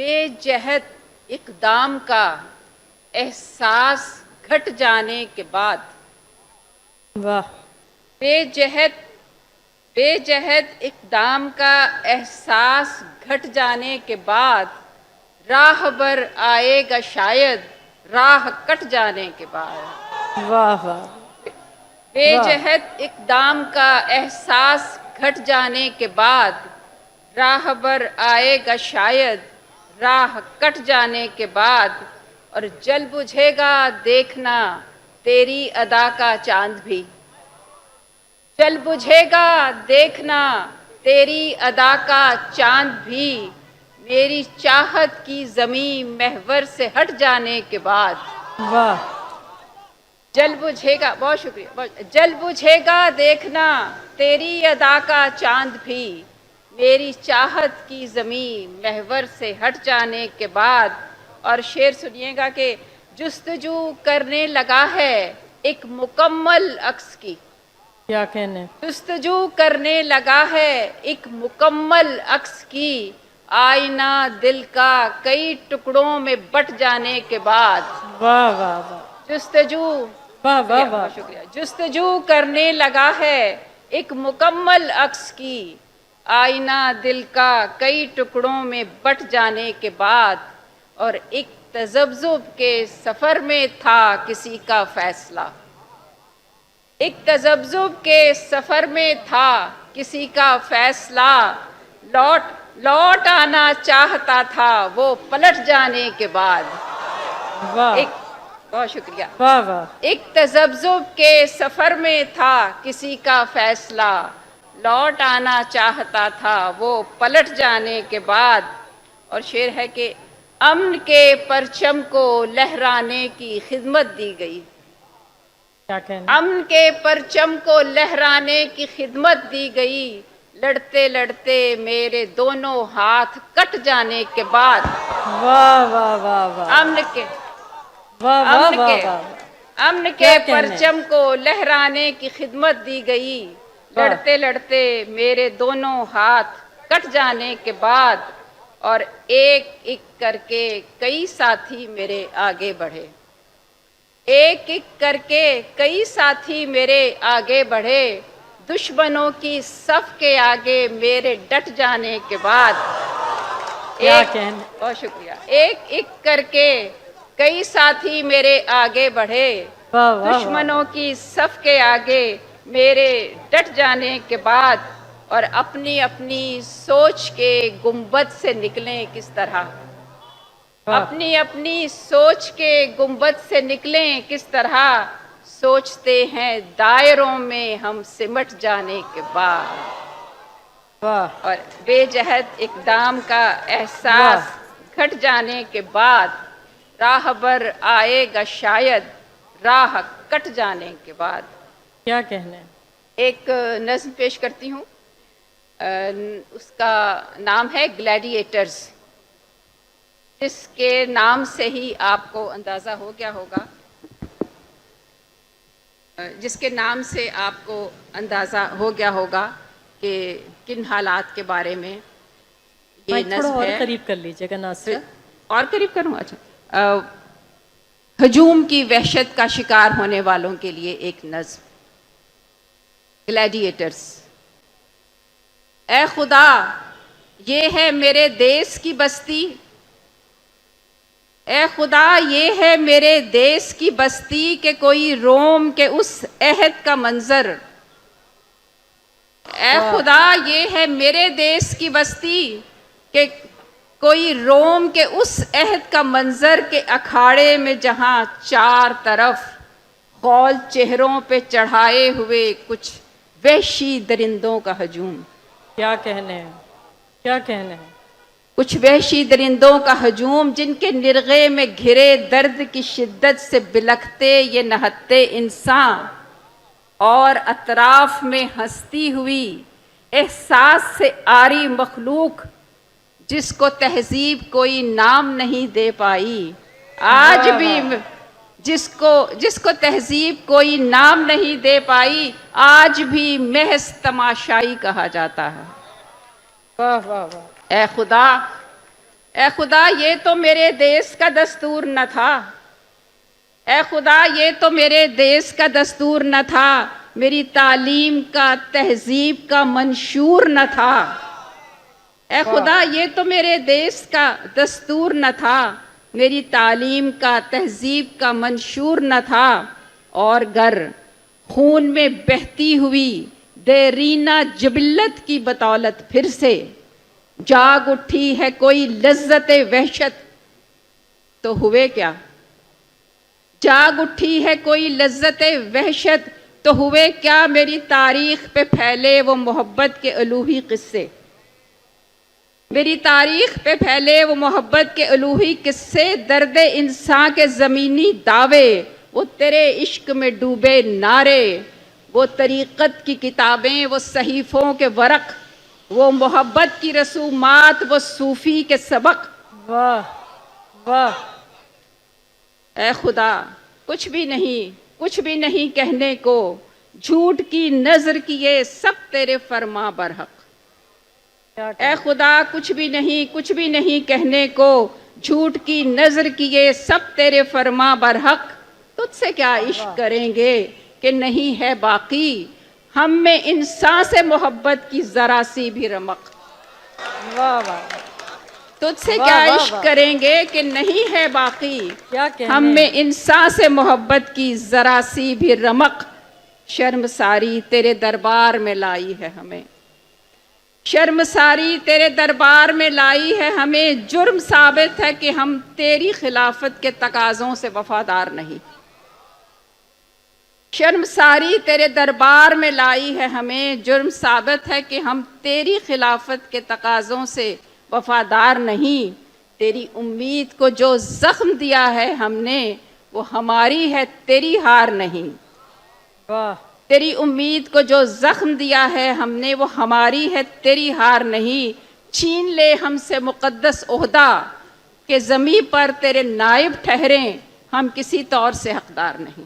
بے جہت اقدام کا احساس گھٹ جانے کے بعد واہ بے جہت اقدام کا احساس گھٹ جانے کے بعد راہ بر آئے گا شاید راہ کٹ جانے کے بعد واہ واہ بے واہ جہت اقدام کا احساس گھٹ جانے کے بعد راہ بر آئے گا شاید راہ کٹ جانے کے بعد اور جل بجھے گا دیکھنا تیری ادا کا چاند بھی جل بجھے گا دیکھنا تیری ادا کا چاند بھی میری چاہت کی زمیں محور سے ہٹ جانے کے بعد واہ جل بجھے گا بہت شکریہ جل بجھے گا دیکھنا تیری ادا کا چاند بھی میری چاہت کی زمیں محور سے ہٹ جانے کے بعد اور شعر سنیے گا کہ جستجو کرنے لگا ہے ایک مکمل عکس کی کیا کہنے جستجو کرنے لگا ہے ایک مکمل عکس کی آئینہ دل کا کئی ٹکڑوں میں بٹ جانے کے بعد واہ واہ واہ جستجو واہ واہ واہ بہت شکریہ جستجو کرنے لگا ہے ایک مکمل عکس کی آئینہ دل کا کئی ٹکڑوں میں بٹ جانے کے بعد اور ایک تذبذب کے سفر میں تھا کسی کا فیصلہ ایک تذبذب کے سفر میں تھا کسی کا فیصلہ لوٹ آنا چاہتا تھا وہ پلٹ جانے کے بعد واہ ایک بہت شکریہ واہ واہ ایک تذبذب کے سفر میں تھا کسی کا فیصلہ لوٹ آنا چاہتا تھا وہ پلٹ جانے کے بعد اور شعر ہے کہ امن کے پرچم کو لہرانے کی خدمت دی گئی کیا کہنے امن کے پرچم کو لہرانے کی خدمت دی گئی لڑتے لڑتے میرے دونوں ہاتھ کٹ جانے کے بعد واہ واہ واہ واہ امن کے واہ واہ امن واہ کے واہ امن کے کیا کہنے پرچم کو لہرانے کی خدمت دی گئی واہ لڑتے لڑتے میرے دونوں ہاتھ کٹ جانے کے بعد اور ایک ایک کر کے کئی ساتھی میرے آگے بڑھے ایک ایک کر کے کئی ساتھی میرے آگے بڑھے دشمنوں کی صف کے آگے میرے ڈٹ جانے کے بعد کیا کہنے بہت شکریہ ایک ایک کر کے کئی ساتھی میرے آگے بڑھے واہ واہ دشمنوں کی صف کے آگے میرے ڈٹ جانے کے بعد اور اپنی اپنی سوچ کے گنبد سے نکلیں کس طرح اپنی اپنی سوچ کے گنبد سے نکلیں کس طرح سوچتے ہیں دائروں میں ہم سمٹ جانے کے بعد واہ اور بے جہت اقدام کا احساس گھٹ جانے کے بعد راہ بر آئے گا شاید راہ کٹ جانے کے بعد کیا کہنے ایک نظم پیش کرتی ہوں اس کا نام ہے گلیڈیٹرز جس کے نام سے ہی آپ کو اندازہ ہو گیا ہوگا جس کے نام سے آپ کو اندازہ ہو گیا ہوگا کہ کن حالات کے بارے میں یہ مائک تھوڑا نظم اور ہے قریب کر لیجیے گا ناصرہ اور قریب کروں اچھا ہجوم کی وحشت کا شکار ہونے والوں کے لیے ایک نظم گلیڈیٹرز اے خدا یہ ہے میرے دیس کی بستی اے خدا یہ ہے میرے دیس کی بستی کہ کوئی روم کے اس عہد کا منظر اے خدا یہ ہے میرے دیس کی بستی کہ کوئی روم کے اس عہد کا منظر کے اکھاڑے میں جہاں چار طرف غول چہروں پہ چڑھائے ہوئے کچھ وحشی درندوں کا ہجوم کیا کہنے کیا کہنے کچھ وحشی درندوں کا ہجوم جن کے نرغے میں گھرے درد کی شدت سے بلکتے یہ نہتے انسان اور اطراف میں ہنستی ہوئی احساس سے آری مخلوق جس کو تہذیب کوئی نام نہیں دے پائی آج بھی جس کو تہذیب کوئی نام نہیں دے پائی آج بھی محض تماشائی کہا جاتا ہے واہ واہ واہ اے خدا اے خدا یہ تو میرے دیس کا دستور نہ تھا، اے خدا یہ تو میرے دیس کا دستور نہ تھا، میری تعلیم کا تہذیب کا منشور نہ تھا، اے خدا یہ تو میرے دیس کا دستور نہ تھا، میری تعلیم کا تہذیب کا منشور نہ تھا، اور گر خون میں بہتی ہوئی دیرینہ جبلت کی بدولت پھر سے جاگ اٹھی ہے کوئی لذت وحشت تو ہوئے کیا، جاگ اٹھی ہے کوئی لذت وحشت تو ہوئے کیا، میری تاریخ پہ پھیلے وہ محبت کے الوہی قصے، میری تاریخ پہ پھیلے وہ محبت کے الوہی قصے، درد انسان کے زمینی دعوے، وہ تیرے عشق میں ڈوبے نعرے، وہ طریقت کی کتابیں، وہ صحیفوں کے ورق، وہ محبت کی رسومات، وہ صوفی کے سبق۔ واہ واہ، اے خدا کچھ بھی نہیں کہنے کو، جھوٹ کی نظر کیے سب تیرے فرما برحق۔ کیا اے کہنے، خدا کچھ بھی نہیں کہنے کو، جھوٹ کی نظر کیے سب تیرے فرما برحق، تجھ سے کیا عشق کریں گے کہ نہیں ہے باقی، ہم میں انسان سے محبت کی ذرا سی بھی رمق۔ واہ واہ، تجھ سے واہ کیا واہ عشق واہ، کریں گے کہ نہیں ہے باقی، کیا کہنے، ہم میں انسان سے محبت کی ذرا سی بھی رمق۔ شرم ساری تیرے دربار میں لائی ہے ہمیں، شرم ساری تیرے دربار میں لائی ہے ہمیں، جرم ثابت ہے کہ ہم تیری خلافت کے تقاضوں سے وفادار نہیں، شرم ساری تیرے دربار میں لائی ہے ہمیں، جرم ثابت ہے کہ ہم تیری خلافت کے تقاضوں سے وفادار نہیں، تیری امید کو جو زخم دیا ہے ہم نے وہ ہماری ہے تیری ہار نہیں، واہ، تیری امید کو جو زخم دیا ہے ہم نے وہ ہماری ہے تیری ہار نہیں، چھین لے ہم سے مقدس عہدہ کہ زمیں پر تیرے نائب ٹھہریں، ہم کسی طور سے حقدار نہیں۔